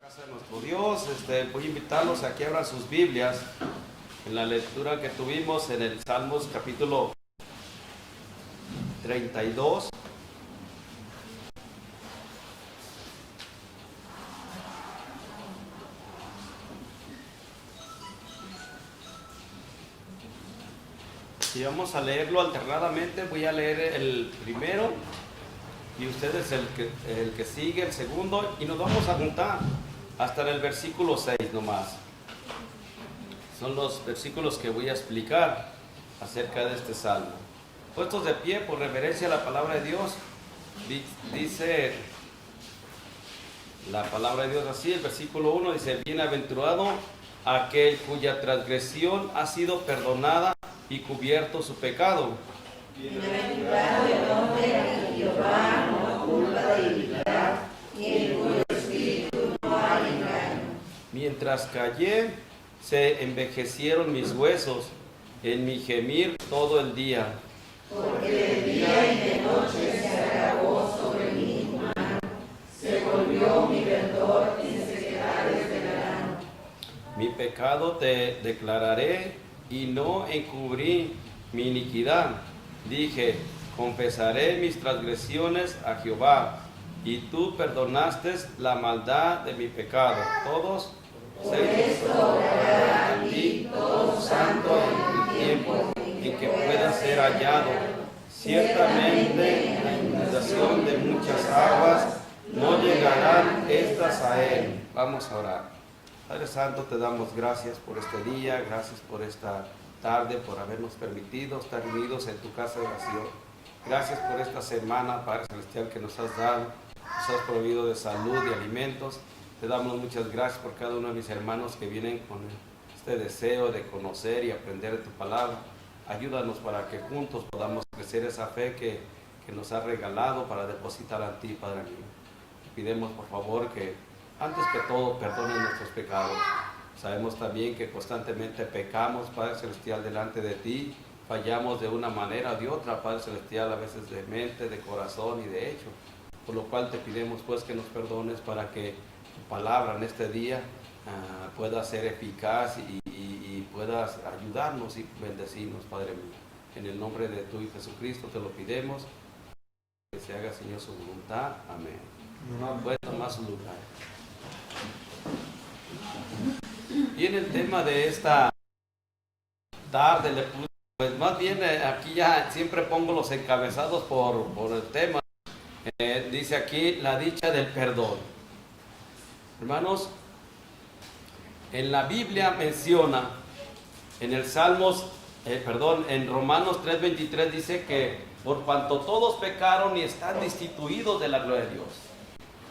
Casa de nuestro Dios, voy a invitarlos a que abran sus Biblias en la lectura que tuvimos en el Salmos capítulo 32. Y vamos a leerlo alternadamente. Voy a leer el primero y ustedes el que sigue, el segundo, y nos vamos a juntar hasta en el versículo 6 nomás. Son los versículos que voy a explicar acerca de este salmo. Puestos de pie por reverencia a la palabra de Dios, dice la palabra de Dios así, el versículo 1 dice: bienaventurado aquel cuya transgresión ha sido perdonada y cubierto su pecado. Bienaventurado el hombre que Jehová no culpa de iniquidad y en cuyo espíritu no hay engaño. Mientras callé, se envejecieron mis huesos en mi gemir todo el día. Porque de día y de noche se agravó sobre mi mano, se volvió mi verdor en sequedades de verano. Mi pecado te declararé y no encubrí mi iniquidad. Dije: confesaré mis transgresiones a Jehová, y tú perdonaste la maldad de mi pecado. Todos. Por esto orará a ti todo santo en el tiempo en que pueda ser hallado. Ciertamente en la inundación de muchas aguas no llegarán estas a él. Vamos a orar. Padre Santo, te damos gracias por este día, gracias por esta tarde, por habernos permitido estar unidos en tu casa de oración. Gracias por esta semana, Padre Celestial, que nos has dado. Nos has proveído de salud y alimentos. Te damos muchas gracias por cada uno de mis hermanos que vienen con este deseo de conocer y aprender de tu palabra. Ayúdanos para que juntos podamos crecer esa fe que nos has regalado para depositar a ti, Padre mío. Te pidemos por favor que antes que todo perdones nuestros pecados. Sabemos también que constantemente pecamos, Padre Celestial, delante de ti. Fallamos de una manera o de otra, Padre Celestial, a veces de mente, de corazón y de hecho. Por lo cual te pidemos pues que nos perdones para que tu palabra en este día pueda ser eficaz y puedas ayudarnos y bendecirnos, Padre mío. En el nombre de tu Hijo Jesucristo te lo pidemos. Que se haga, Señor, su voluntad. Amén. Puede tomar su lugar. Y en el tema de esta tarde, pues más bien aquí ya siempre pongo los encabezados por el tema. Dice aquí la dicha del perdón. Hermanos, en la Biblia menciona, en el en Romanos 3:23 dice que por cuanto todos pecaron y están destituidos de la gloria de Dios.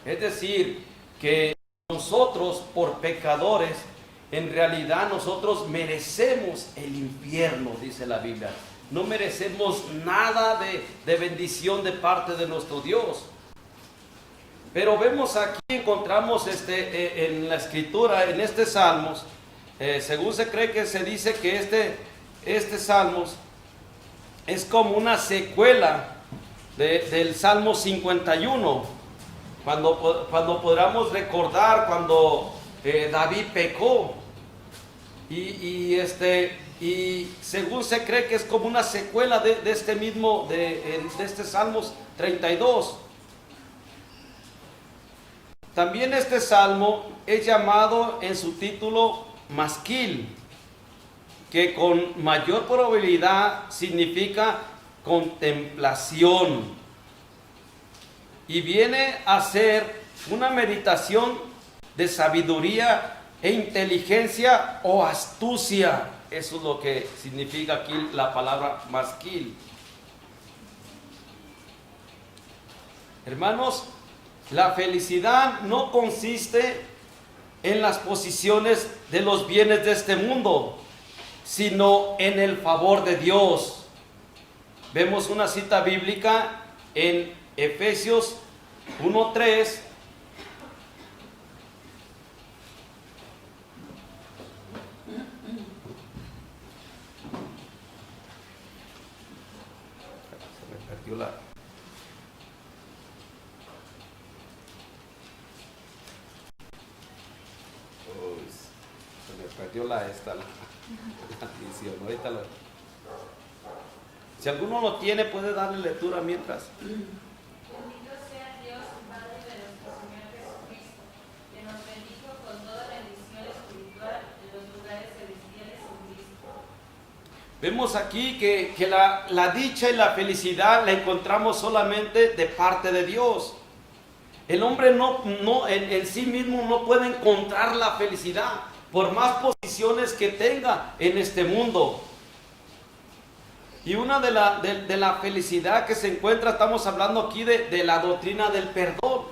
Es decir, que nosotros por pecadores, en realidad nosotros merecemos el infierno, dice la Biblia. No merecemos nada de bendición de parte de nuestro Dios. Pero vemos aquí, encontramos en la escritura, en este Salmos, según se cree que se dice que este Salmos es como una secuela del Salmo 51, cuando podamos recordar cuando David pecó, y según se cree que es como una secuela de este Salmos 32. También este salmo es llamado en su título masquil, que con mayor probabilidad significa contemplación, y viene a ser una meditación de sabiduría e inteligencia o astucia. Eso es lo que significa aquí la palabra masquil. Hermanos, la felicidad no consiste en las posesiones de los bienes de este mundo, sino en el favor de Dios. Vemos una cita bíblica en Efesios 1:3. Se me perdió la... perdió la edición. Ahorita si alguno lo tiene, puede darle lectura mientras. Bendito sea Dios, Padre de nuestro Señor Jesucristo, que nos bendijo con toda bendición espiritual en los lugares celestiales en Cristo. Vemos aquí que la dicha y la felicidad la encontramos solamente de parte de Dios. El hombre en sí mismo no puede encontrar la felicidad, por más posiciones que tenga en este mundo. Y una de la felicidad que se encuentra, estamos hablando aquí de la doctrina del perdón.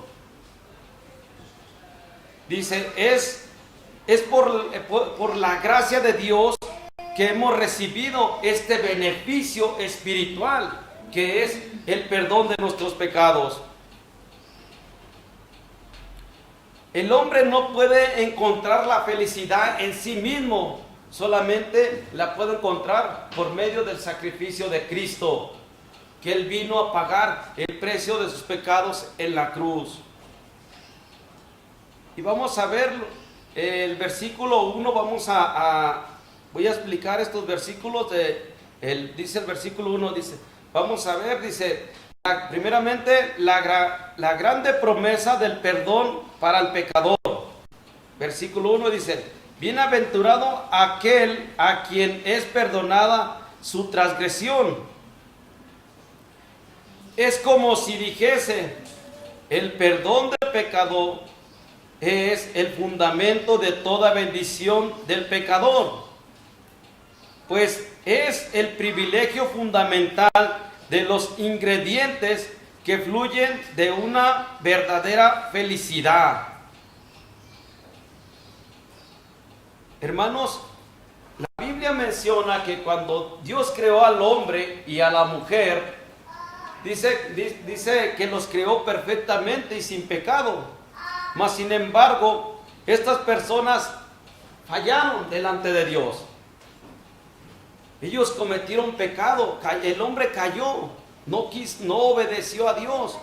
Dice, es por la gracia de Dios que hemos recibido este beneficio espiritual, que es el perdón de nuestros pecados. El hombre no puede encontrar la felicidad en sí mismo, solamente la puede encontrar por medio del sacrificio de Cristo, que Él vino a pagar el precio de sus pecados en la cruz. Y vamos a ver el versículo 1, voy a explicar estos versículos, dice el versículo 1, vamos a ver, primeramente la grande promesa del perdón para el pecador. Versículo 1 dice, bienaventurado aquel a quien es perdonada su transgresión. Es como si dijese, el perdón del pecador es el fundamento de toda bendición del pecador, pues es el privilegio fundamental de los ingredientes que fluyen de una verdadera felicidad. Hermanos, la Biblia menciona que cuando Dios creó al hombre y a la mujer, dice que los creó perfectamente y sin pecado. Mas sin embargo, estas personas fallaron delante de Dios. Ellos cometieron pecado, el hombre cayó, no obedeció a Dios.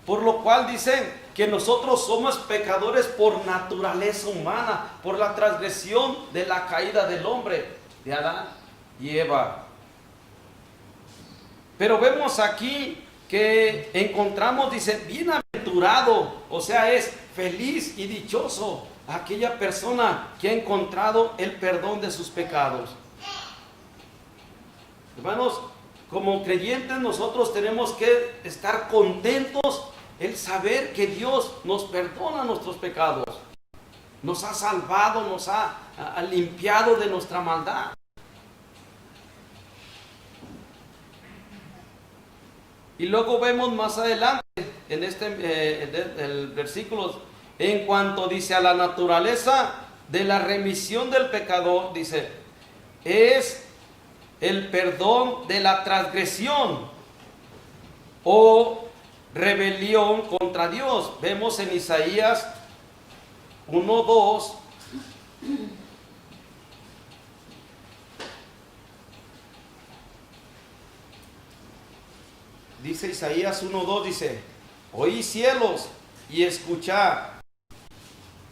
Por lo cual dice que nosotros somos pecadores por naturaleza humana, por la transgresión de la caída del hombre, de Adán y Eva. Pero vemos aquí que encontramos, dice, bienaventurado, o sea, es feliz y dichoso aquella persona que ha encontrado el perdón de sus pecados. Hermanos, como creyentes nosotros tenemos que estar contentos el saber que Dios nos perdona nuestros pecados, nos ha salvado, nos ha limpiado de nuestra maldad. Y luego vemos más adelante en el versículo, en cuanto dice a la naturaleza de la remisión del pecador, dice, es el perdón de la transgresión o rebelión contra Dios. Vemos en Isaías 1:2. Dice Isaías 1:2, dice, oí cielos y escuchad,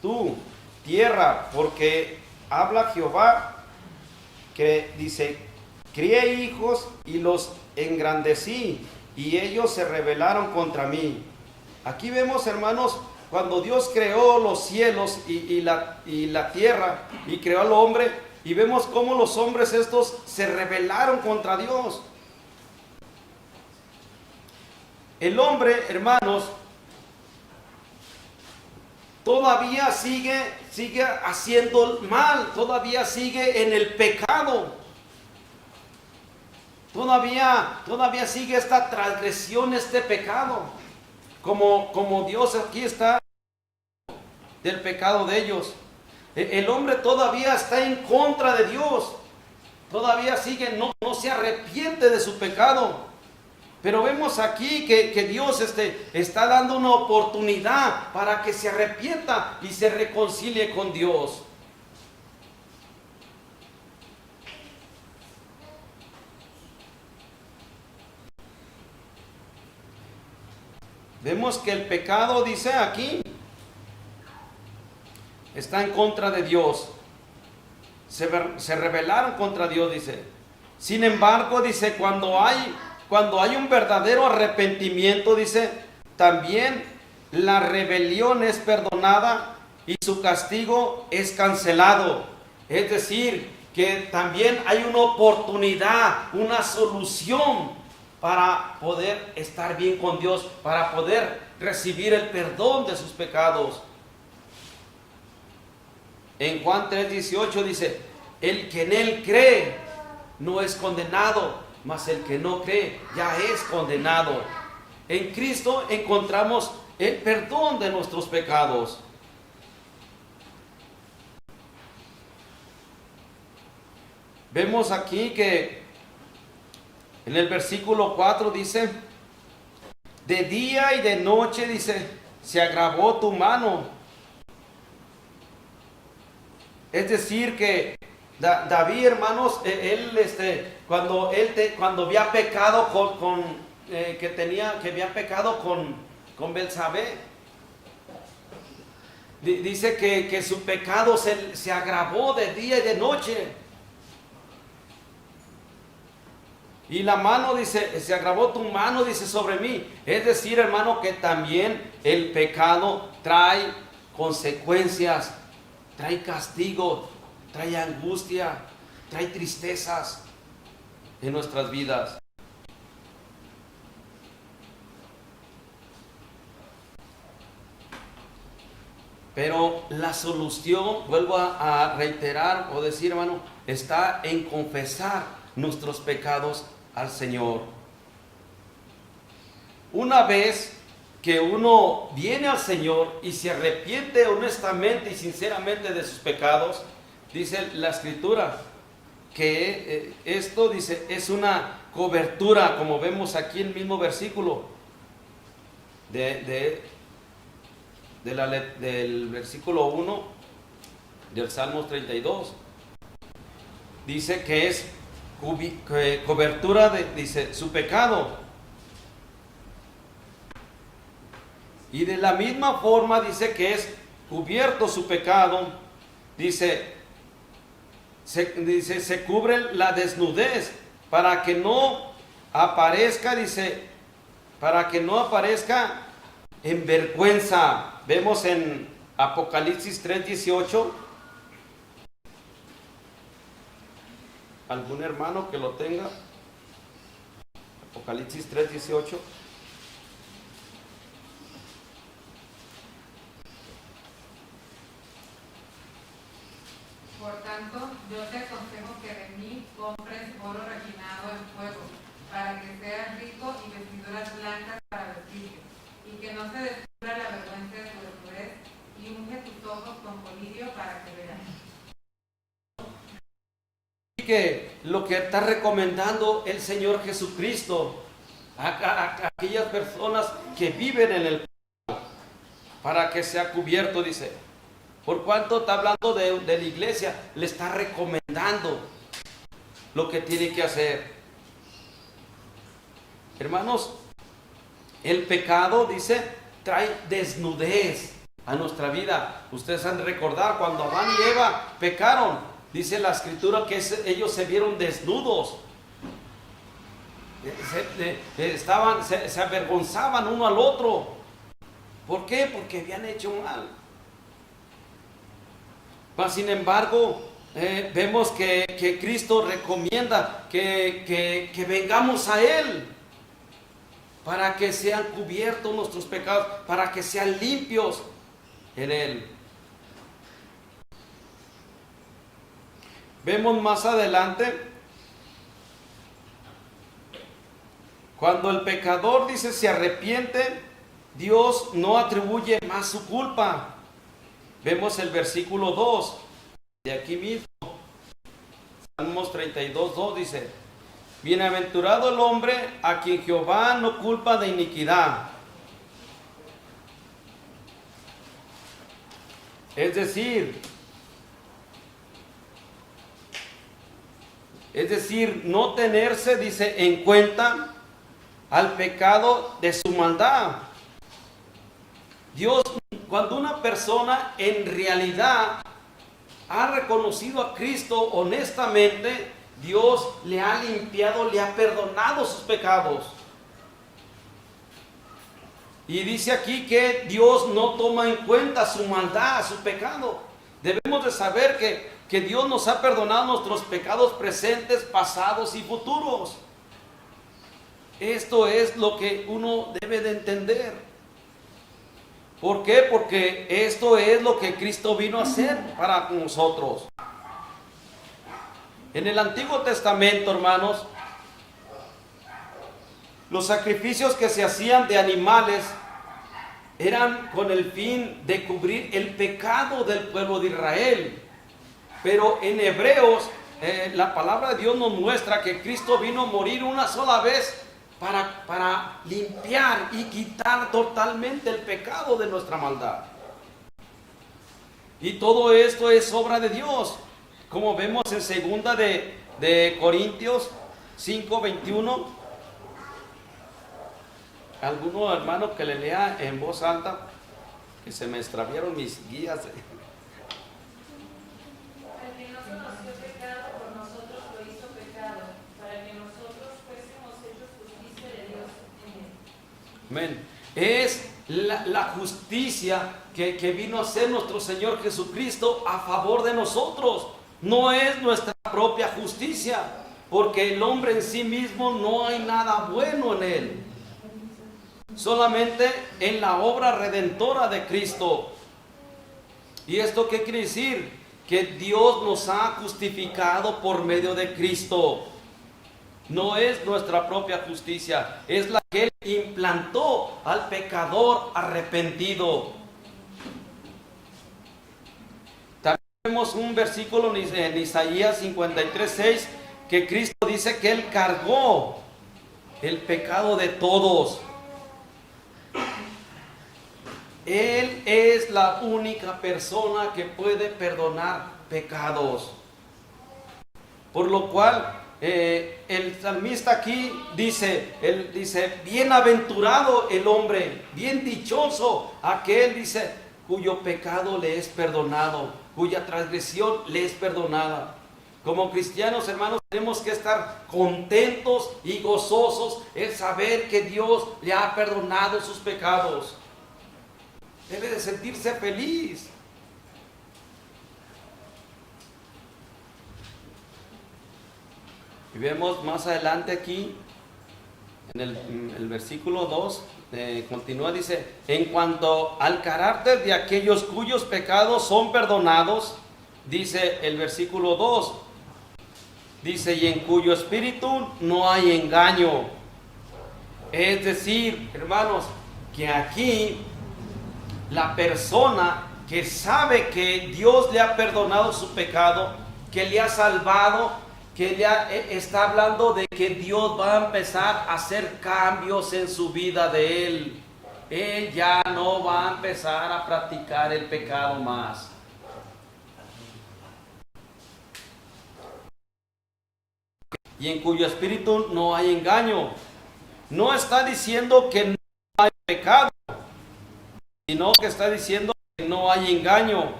tú, tierra, porque habla Jehová, que dice, crié hijos y los engrandecí, y ellos se rebelaron contra mí. Aquí vemos, hermanos, cuando Dios creó los cielos y la tierra, y creó al hombre, y vemos cómo los hombres estos se rebelaron contra Dios. El hombre, hermanos, todavía sigue haciendo mal, todavía sigue en el pecado. Todavía sigue esta transgresión, este pecado. Como Dios aquí está del pecado de ellos. El hombre todavía está en contra de Dios. Todavía sigue, no se arrepiente de su pecado. Pero vemos aquí que Dios está dando una oportunidad para que se arrepienta y se reconcilie con Dios. Vemos que el pecado, dice aquí, está en contra de Dios. Se rebelaron contra Dios, dice. Sin embargo, dice, cuando hay un verdadero arrepentimiento, dice, también la rebelión es perdonada y su castigo es cancelado. Es decir, que también hay una oportunidad, una solución para poder estar bien con Dios, para poder recibir el perdón de sus pecados. En Juan 3:18 dice, el que en él cree no es condenado, mas el que no cree ya es condenado. En Cristo encontramos el perdón de nuestros pecados. Vemos aquí que en el versículo 4 dice, de día y de noche, dice, se agravó tu mano. Es decir que David, hermanos, cuando había pecado que había pecado con Betsabé, dice que su pecado se agravó de día y de noche. Y la mano, dice, se agravó tu mano, dice, sobre mí. Es decir, hermano, que también el pecado trae consecuencias, trae castigo, trae angustia, trae tristezas en nuestras vidas. Pero la solución, vuelvo a reiterar o decir, hermano, está en confesar nuestros pecados al Señor. Una vez que uno viene al Señor y se arrepiente honestamente y sinceramente de sus pecados, dice la Escritura que esto, dice, es una cobertura, como vemos aquí en el mismo versículo del versículo 1 del Salmos 32. Dice que es cobertura dice, su pecado. Y de la misma forma dice que es cubierto su pecado. Se cubre la desnudez para que no aparezca, dice, para que no aparezca en vergüenza. Vemos en Apocalipsis 3:18. ¿Algún hermano que lo tenga? Apocalipsis 3:18. Por tanto, yo te aconsejo que de mí compres oro refinado en fuego, para que seas rico, y vestiduras blancas para vestirte, y que no se descubra la vergüenza de tu desnudez, y unge tus ojos con colirio para que veas. Que lo que está recomendando el Señor Jesucristo a aquellas personas que viven en el pecado, para que sea cubierto, dice. Por cuanto está hablando de la iglesia, le está recomendando lo que tiene que hacer. Hermanos, el pecado, dice, trae desnudez a nuestra vida. Ustedes han de recordar cuando Adán y Eva pecaron. Dice la Escritura que ellos se vieron desnudos. Se avergonzaban uno al otro. ¿Por qué? Porque habían hecho mal. Mas, sin embargo, vemos que Cristo recomienda que vengamos a Él para que sean cubiertos nuestros pecados, para que sean limpios en Él. Vemos más adelante, cuando el pecador, dice, se arrepiente, Dios no atribuye más su culpa. Vemos el versículo 2, de aquí mismo, Salmos 32:2 dice, bienaventurado el hombre a quien Jehová no culpa de iniquidad. Es decir, no tenerse, dice, en cuenta al pecado de su maldad. Dios cuando una persona en realidad ha reconocido a Cristo honestamente, Dios le ha limpiado, le ha perdonado sus pecados. Y dice aquí que Dios no toma en cuenta su maldad, su pecado. Debemos de saber que Dios nos ha perdonado nuestros pecados presentes, pasados y futuros. Esto es lo que uno debe de entender. ¿Por qué? Porque esto es lo que Cristo vino a hacer para nosotros. En el Antiguo Testamento, hermanos, los sacrificios que se hacían de animales eran con el fin de cubrir el pecado del pueblo de Israel. Pero en Hebreos, la palabra de Dios nos muestra que Cristo vino a morir una sola vez para limpiar y quitar totalmente el pecado de nuestra maldad. Y todo esto es obra de Dios, como vemos en segunda de Corintios 5:21. ¿Alguno hermano que le lea en voz alta? Que se me extraviaron mis guías. El que no conoció pecado por nosotros lo hizo pecado, para que nosotros fuésemos hechos justicia de Dios en él. Amén. Es la justicia que vino a ser nuestro Señor Jesucristo a favor de nosotros. No es nuestra propia justicia, porque el hombre en sí mismo no hay nada bueno en él. Solamente en la obra redentora de Cristo. ¿Y esto qué quiere decir? Que Dios nos ha justificado por medio de Cristo. No es nuestra propia justicia, es la que Él implantó al pecador arrepentido. También vemos un versículo en Isaías 53:6 que Cristo dice que Él cargó el pecado de todos. Él es la única persona que puede perdonar pecados. Por lo cual el salmista aquí dice, él dice, bienaventurado el hombre, bien dichoso aquel, dice, cuyo pecado le es perdonado, cuya transgresión le es perdonada. Como cristianos, hermanos, tenemos que estar contentos y gozosos en saber que Dios le ha perdonado sus pecados. Debe de sentirse feliz. Y vemos más adelante aquí, en el versículo 2, continúa, dice, en cuanto al carácter de aquellos cuyos pecados son perdonados, dice el versículo 2, dice, y en cuyo espíritu no hay engaño. Es decir, hermanos, que aquí la persona que sabe que Dios le ha perdonado su pecado, que le ha salvado, que ya está hablando de que Dios va a empezar a hacer cambios en su vida de él. Él ya no va a empezar a practicar el pecado más. Y en cuyo espíritu no hay engaño. No está diciendo que no hay pecado, sino que está diciendo que no hay engaño.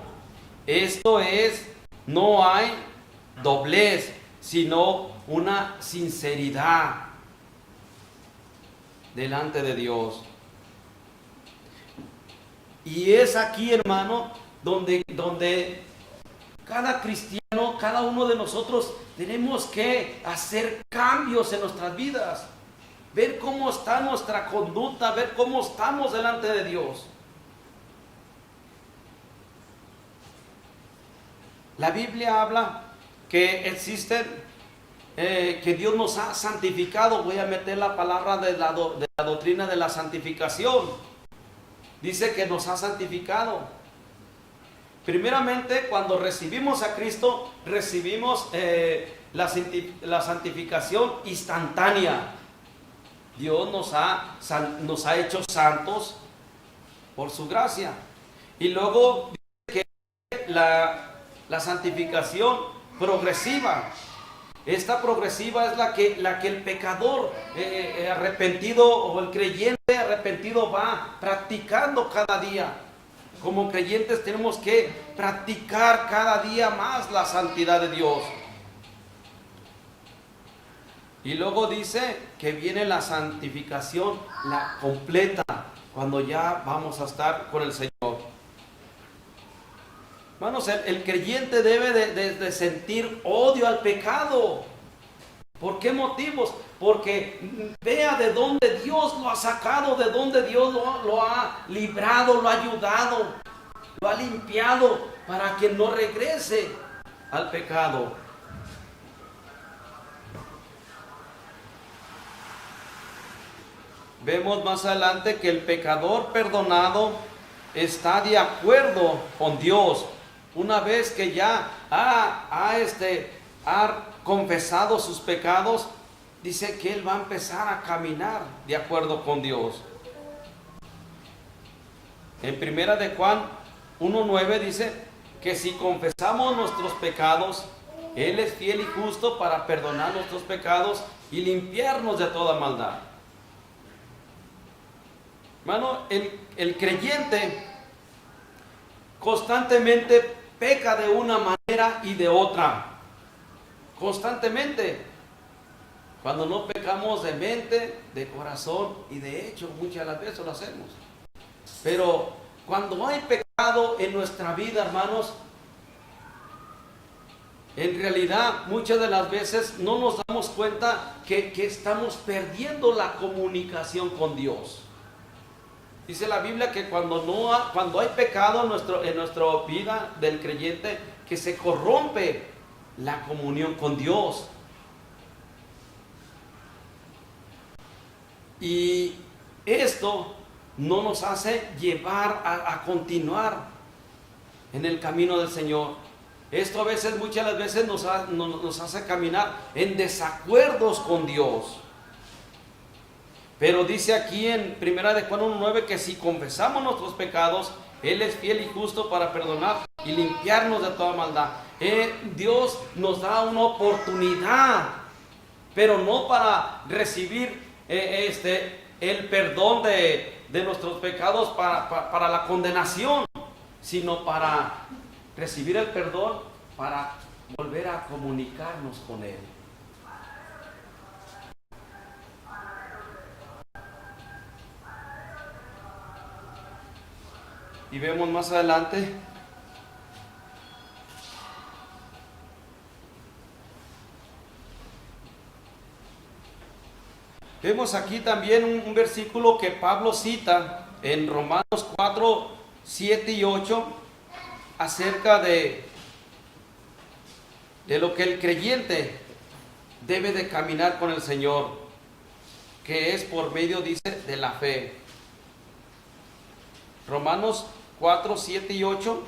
Esto es, no hay doblez, sino una sinceridad delante de Dios. Y es aquí, hermano, donde cada cristiano, cada uno de nosotros tenemos que hacer cambios en nuestras vidas, ver cómo está nuestra conducta, ver cómo estamos delante de Dios. La Biblia habla que existen, que Dios nos ha santificado. Voy a meter la palabra de la doctrina de la santificación. Dice que nos ha santificado. Primeramente, cuando recibimos a Cristo, recibimos la santificación instantánea. Dios nos ha hecho santos por su gracia. Y luego dice que la santificación progresiva. Esta progresiva es la que el pecador arrepentido o el creyente arrepentido va practicando cada día. Como creyentes tenemos que practicar cada día más la santidad de Dios. Y luego dice que viene la santificación, la completa, cuando ya vamos a estar con el Señor. Hermanos, el creyente debe de sentir odio al pecado. ¿Por qué motivos? Porque vea de dónde Dios lo ha sacado, de dónde Dios lo ha librado, lo ha ayudado, lo ha limpiado para que no regrese al pecado. Vemos más adelante que el pecador perdonado está de acuerdo con Dios. Una vez que ya ha confesado sus pecados, dice que él va a empezar a caminar de acuerdo con Dios. En primera de Juan 1:9 dice que si confesamos nuestros pecados, Él es fiel y justo para perdonar nuestros pecados y limpiarnos de toda maldad. Hermano, el creyente constantemente peca de una manera y de otra. Constantemente. Cuando no pecamos de mente, de corazón y de hecho, muchas de las veces lo hacemos. Pero cuando hay pecado en nuestra vida, hermanos, en realidad muchas de las veces no nos damos cuenta que estamos perdiendo la comunicación con Dios. Dice la Biblia que cuando hay pecado en nuestra vida del creyente, que se corrompe la comunión con Dios. Y esto no nos hace llevar a continuar en el camino del Señor. Esto a veces, muchas de las veces nos hace caminar en desacuerdos con Dios. Pero dice aquí en 1 de Juan 1:9 que si confesamos nuestros pecados, Él es fiel y justo para perdonar y limpiarnos de toda maldad. Dios nos da una oportunidad, pero no para recibir el perdón de nuestros pecados para la condenación, sino para recibir el perdón para volver a comunicarnos con Él. Y vemos más adelante vemos aquí también un versículo que Pablo cita en Romanos 4, 7 y 8 acerca de lo que el creyente debe de caminar con el Señor, que es por medio, dice, de la fe. Romanos 4, 7 y 8.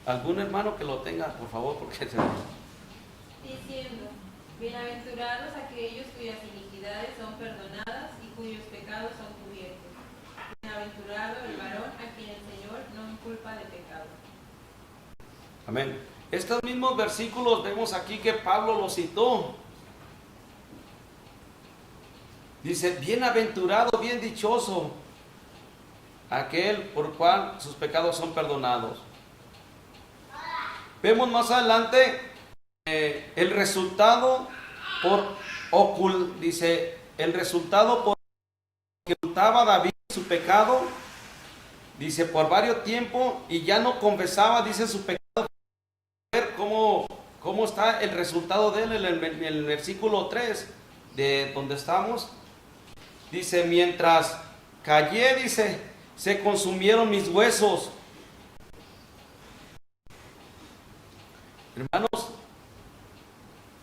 ¿Algún hermano que lo tenga, por favor? Porque Diciendo, bienaventurados aquellos cuyas iniquidades son perdonadas y cuyos pecados son cubiertos. Bienaventurado el varón a quien el Señor no inculpa de pecado. Amén. Estos mismos versículos vemos aquí que Pablo los citó. Dice, bienaventurado, bien dichoso aquel por cual sus pecados son perdonados. Vemos más adelante el resultado dice, el resultado por que ocultaba David su pecado, dice, por varios tiempos, y ya no confesaba, dice, su pecado. Ver cómo está el resultado de él en el versículo 3 de donde estamos. Dice, mientras callé, dice, se consumieron mis huesos. Hermanos,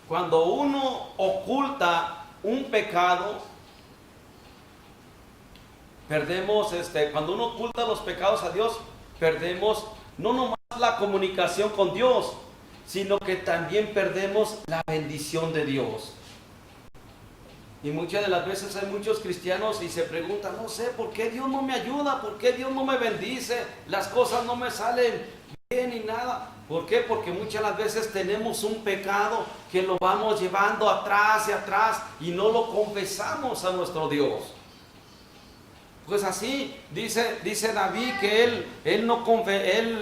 cuando uno oculta un pecado, perdemos, cuando uno oculta los pecados a Dios, perdemos no nomás la comunicación con Dios, sino que también perdemos la bendición de Dios. Y muchas de las veces hay muchos cristianos y se preguntan, no sé, ¿por qué Dios no me ayuda? ¿Por qué Dios no me bendice? Las cosas no me salen ni nada. ¿Por qué? Porque muchas las veces tenemos un pecado que lo vamos llevando atrás y atrás y no lo confesamos a nuestro Dios. Pues así dice David que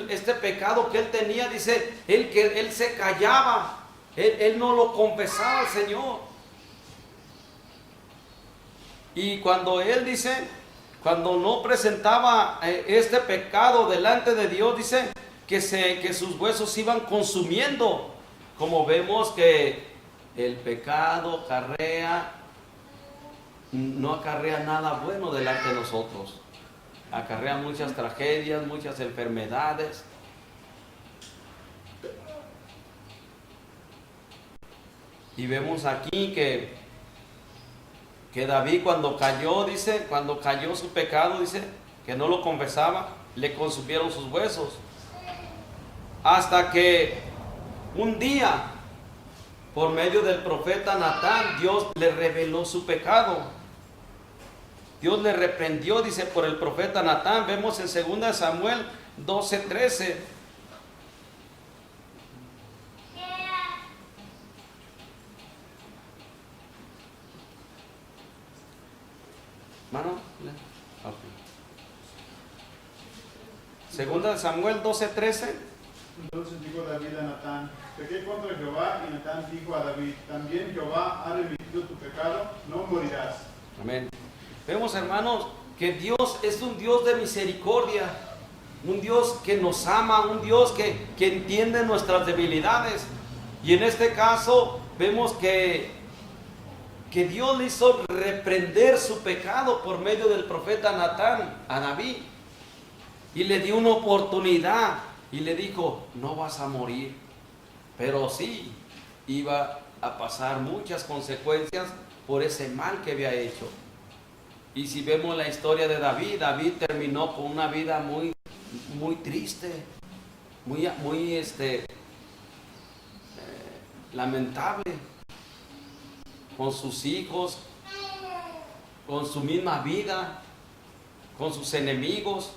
este pecado que él tenía, dice que él se callaba, él no lo confesaba al Señor. Y cuando él cuando no presentaba este pecado delante de Dios, dice que sus huesos se iban consumiendo, como vemos que el pecado no acarrea nada bueno delante de nosotros, acarrea muchas tragedias, muchas enfermedades. Y vemos aquí que David cuando cayó su pecado, dice que no lo confesaba, le consumieron sus huesos. Hasta que un día, por medio del profeta Natán, Dios le reveló su pecado. Dios le reprendió, dice, por el profeta Natán. Vemos en 2 Samuel 12:13. Mano, Segunda de Samuel 12:13. Entonces dijo David a Natán: pequé contra Jehová. Y Natán dijo a David: también Jehová ha remitido tu pecado, no morirás. Amén. Vemos, hermanos, que Dios es un Dios de misericordia, un Dios que nos ama, un Dios que entiende nuestras debilidades. Y en este caso vemos que Dios le hizo reprender su pecado por medio del profeta Natán a David. Y le dio una oportunidad y le dijo: no vas a morir, pero sí iba a pasar muchas consecuencias por ese mal que había hecho. Y si vemos la historia de David terminó con una vida muy, muy triste, muy lamentable, con sus hijos, con su misma vida, con sus enemigos.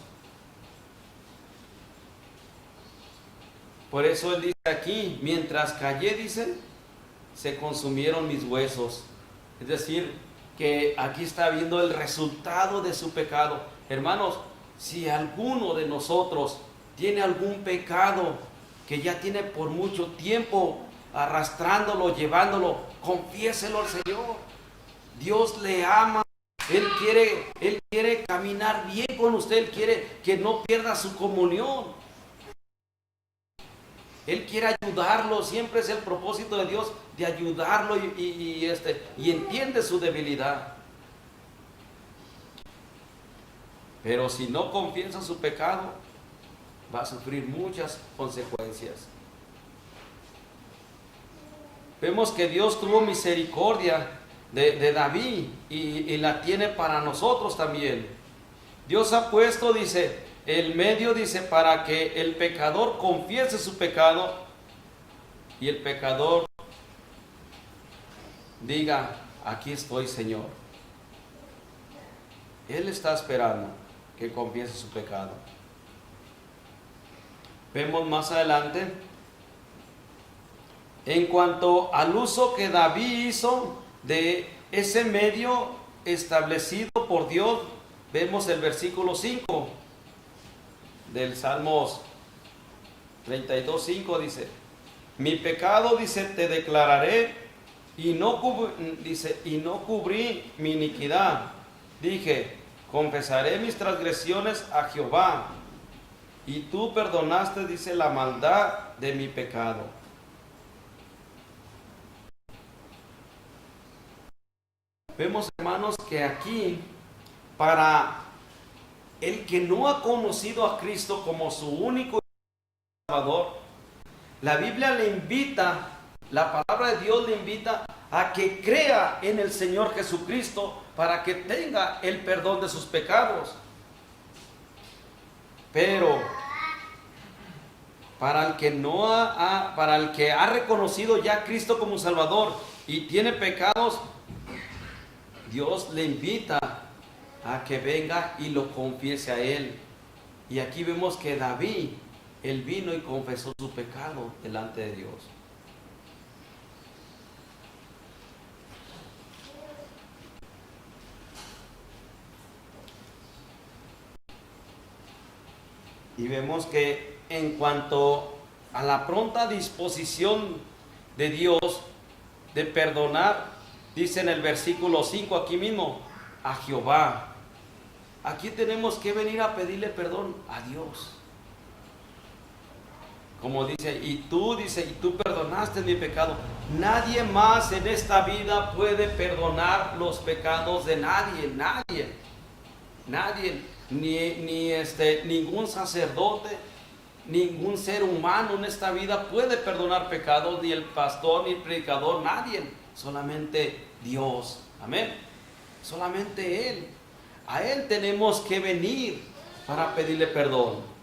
Por eso él dice aquí: mientras callé, dice, se consumieron mis huesos. Es decir, que aquí está viendo el resultado de su pecado. Hermanos, si alguno de nosotros tiene algún pecado que ya tiene por mucho tiempo arrastrándolo, llevándolo, confiéselo al Señor. Dios le ama. Él quiere caminar bien con usted. Él quiere que no pierda su comunión. Él quiere ayudarlo. Siempre es el propósito de Dios, de ayudarlo y entiende su debilidad. Pero si no confiesa su pecado, va a sufrir muchas consecuencias. Vemos que Dios tuvo misericordia de David y la tiene para nosotros también. Dios ha puesto, dice, el medio, dice, para que el pecador confiese su pecado y el pecador diga: aquí estoy, Señor. Él está esperando que confiese su pecado. Vemos más adelante, en cuanto al uso que David hizo de ese medio establecido por Dios, vemos el versículo 5 del Salmos 32:5, dice: mi pecado, dice, te declararé y no cubrí mi iniquidad. Dije: confesaré mis transgresiones a Jehová, y tú perdonaste, dice, la maldad de mi pecado. Vemos, hermanos, que aquí, para el que no ha conocido a Cristo como su único Salvador, la Biblia le invita, la palabra de Dios le invita a que crea en el Señor Jesucristo para que tenga el perdón de sus pecados. Pero para el que ha reconocido ya a Cristo como Salvador y tiene pecados, Dios le invita a que venga y lo confiese a Él. Y aquí vemos que David, él vino y confesó su pecado delante de Dios. Y vemos que en cuanto a la pronta disposición de Dios de perdonar, dice en el versículo 5 aquí mismo, a Jehová. Aquí tenemos que venir a pedirle perdón a Dios. Como dice, y tú perdonaste mi pecado. Nadie más en esta vida puede perdonar los pecados de nadie, ningún sacerdote, ningún ser humano en esta vida puede perdonar pecados, ni el pastor, ni el predicador, nadie, solamente Dios. Amén. Solamente Él. A Él tenemos que venir para pedirle perdón.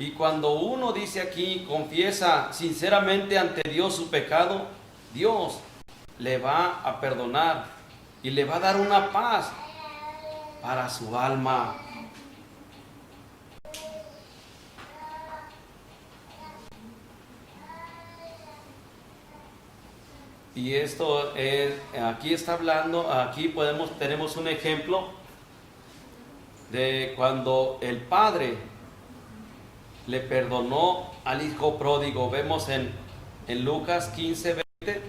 Y cuando uno dice aquí, confiesa sinceramente ante Dios su pecado, Dios le va a perdonar y le va a dar una paz para su alma. Y esto es, aquí está hablando, aquí tenemos un ejemplo de cuando el padre le perdonó al hijo pródigo. Vemos en Lucas 15, 20.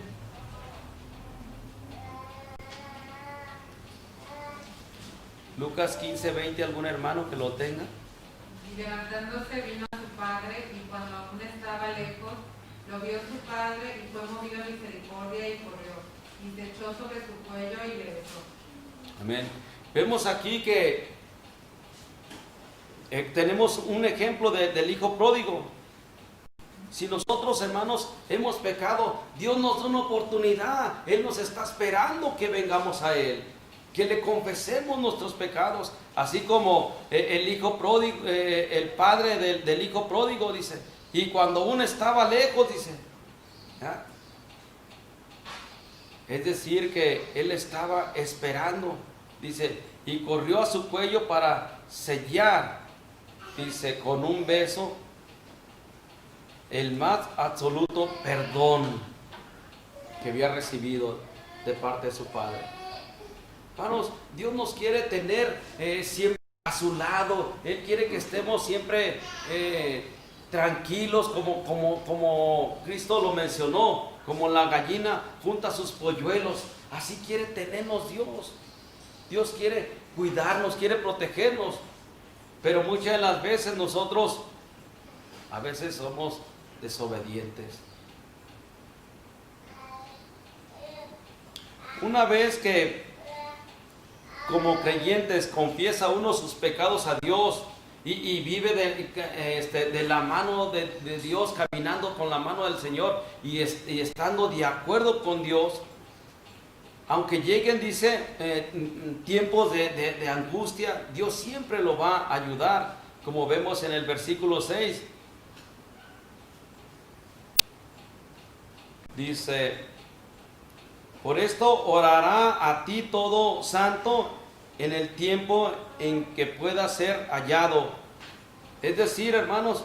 Lucas 15, 20, ¿algún hermano que lo tenga? Y levantándose vino a su padre, y cuando aún estaba lejos, lo vio su padre, y fue movido a misericordia, y corrió, y se echó sobre su cuello y le besó. Amén. Vemos aquí que tenemos un ejemplo del hijo pródigo. Si nosotros, hermanos, hemos pecado, Dios nos da una oportunidad. Él nos está esperando que vengamos a Él, que le confesemos nuestros pecados, así como el hijo pródigo, el padre del hijo pródigo dice, y cuando uno estaba lejos, dice, ¿ya? Es decir, que él estaba esperando, dice, y corrió a su cuello para sellar, dice, con un beso, el más absoluto perdón que había recibido de parte de su padre. Hermanos, Dios nos quiere tener siempre a su lado. Él quiere que estemos siempre tranquilos, como Cristo lo mencionó, como la gallina junta sus polluelos. Así quiere tenernos Dios. Dios quiere cuidarnos, quiere protegernos. Pero muchas de las veces nosotros, a veces somos desobedientes. Una vez que como creyentes confiesa uno sus pecados a Dios y vive de la mano de Dios, caminando con la mano del Señor y estando de acuerdo con Dios, aunque lleguen, dice, tiempos de angustia, Dios siempre lo va a ayudar, como vemos en el versículo 6. Dice, por esto orará a ti todo santo en el tiempo en que pueda ser hallado. Es decir, hermanos,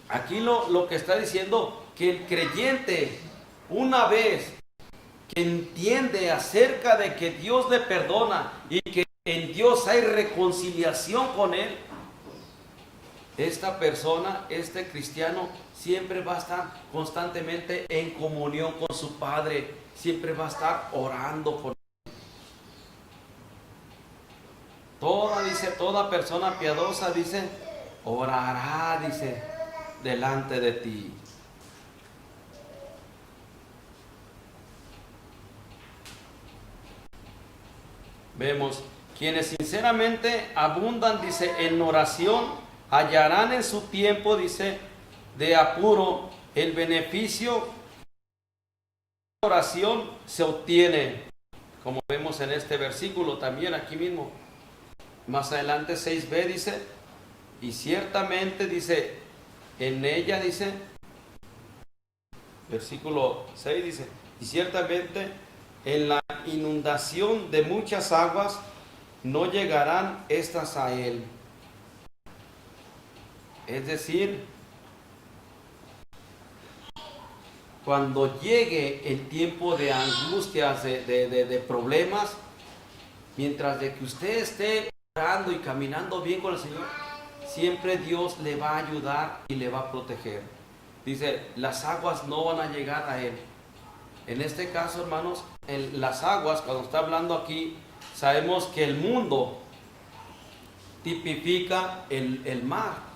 aquí lo que está diciendo, que el creyente, una vez que entiende acerca de que Dios le perdona y que en Dios hay reconciliación con Él, esta persona, este cristiano, siempre va a estar constantemente en comunión con su Padre, siempre va a estar orando por Él. Toda persona piadosa, dice, orará, dice, delante de ti. Vemos, quienes sinceramente abundan, dice, en oración, hallarán en su tiempo, dice, de apuro, el beneficio de la oración se obtiene, como vemos en este versículo también aquí mismo. Más adelante 6b dice, y ciertamente, dice, en ella, dice, versículo 6 dice, y ciertamente en la inundación de muchas aguas no llegarán estas a él. Es decir, cuando llegue el tiempo de angustias, de problemas, mientras de que usted esté orando y caminando bien con el Señor, siempre Dios le va a ayudar y le va a proteger. Dice, las aguas no van a llegar a él. En este caso, hermanos, las aguas, cuando está hablando aquí, sabemos que el mundo tipifica el mar.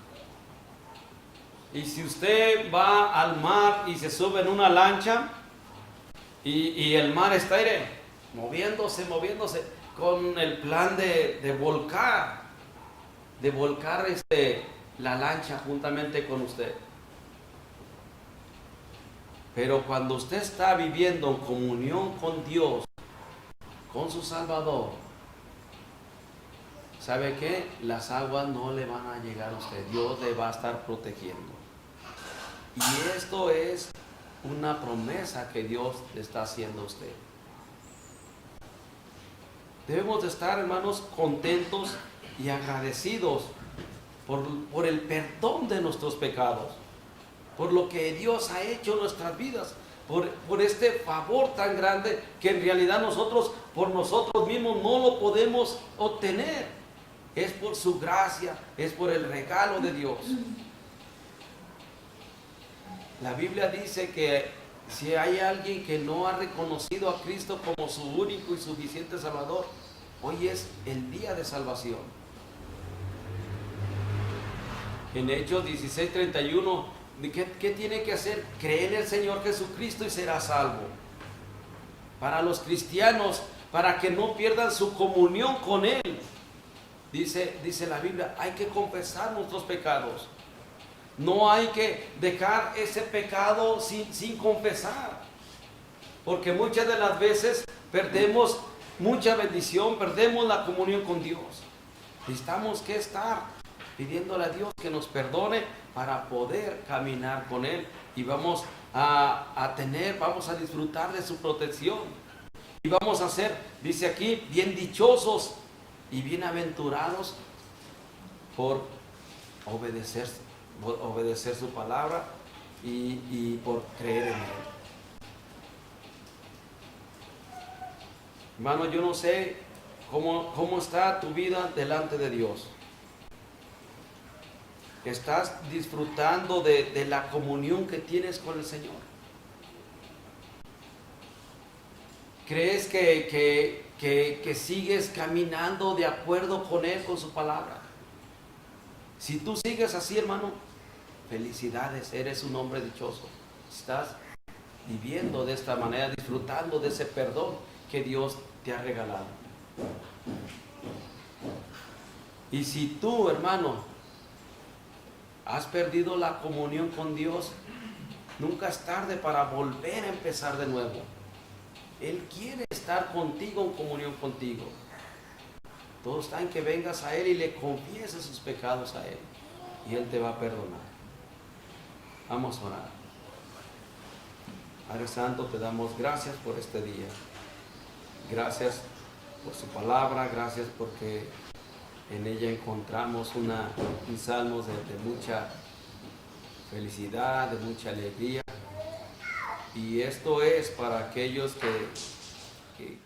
Y si usted va al mar y se sube en una lancha y el mar está moviéndose con el plan de volcar la lancha juntamente con usted. Pero cuando usted está viviendo en comunión con Dios, con su Salvador, ¿sabe qué? Las aguas no le van a llegar a usted. Dios le va a estar protegiendo. Y esto es una promesa que Dios le está haciendo a usted. Debemos de estar, hermanos, contentos y agradecidos por el perdón de nuestros pecados, por lo que Dios ha hecho en nuestras vidas, por este favor tan grande que en realidad nosotros, por nosotros mismos, no lo podemos obtener. Es por su gracia, es por el regalo de Dios. La Biblia dice que si hay alguien que no ha reconocido a Cristo como su único y suficiente Salvador, hoy es el día de salvación. En Hechos 16:31, ¿qué tiene que hacer? Cree en el Señor Jesucristo y será salvo. Para los cristianos, para que no pierdan su comunión con Él, dice la Biblia, hay que confesar nuestros pecados. No hay que dejar ese pecado sin confesar, porque muchas de las veces perdemos mucha bendición, perdemos la comunión con Dios. Necesitamos que estar pidiéndole a Dios que nos perdone para poder caminar con Él, y vamos a disfrutar de su protección, y vamos a ser, dice aquí, bien dichosos y bienaventurados por obedecer su palabra y por creer en Él. Hermano, yo no sé cómo está tu vida delante de Dios. ¿Estás disfrutando de la comunión que tienes con el Señor? ¿Crees que sigues caminando de acuerdo con Él, con su palabra? Si tú sigues así, hermano, felicidades, eres un hombre dichoso. Estás viviendo de esta manera, disfrutando de ese perdón que Dios te ha regalado. Y si tú, hermano, has perdido la comunión con Dios, nunca es tarde para volver a empezar de nuevo. Él quiere estar contigo, en comunión contigo. Todo está en que vengas a Él y le confieses sus pecados a Él, y Él te va a perdonar. Vamos a orar. Padre Santo, te damos gracias por este día. Gracias por su palabra, gracias porque en ella encontramos un salmo de mucha felicidad, de mucha alegría. Y esto es para aquellos que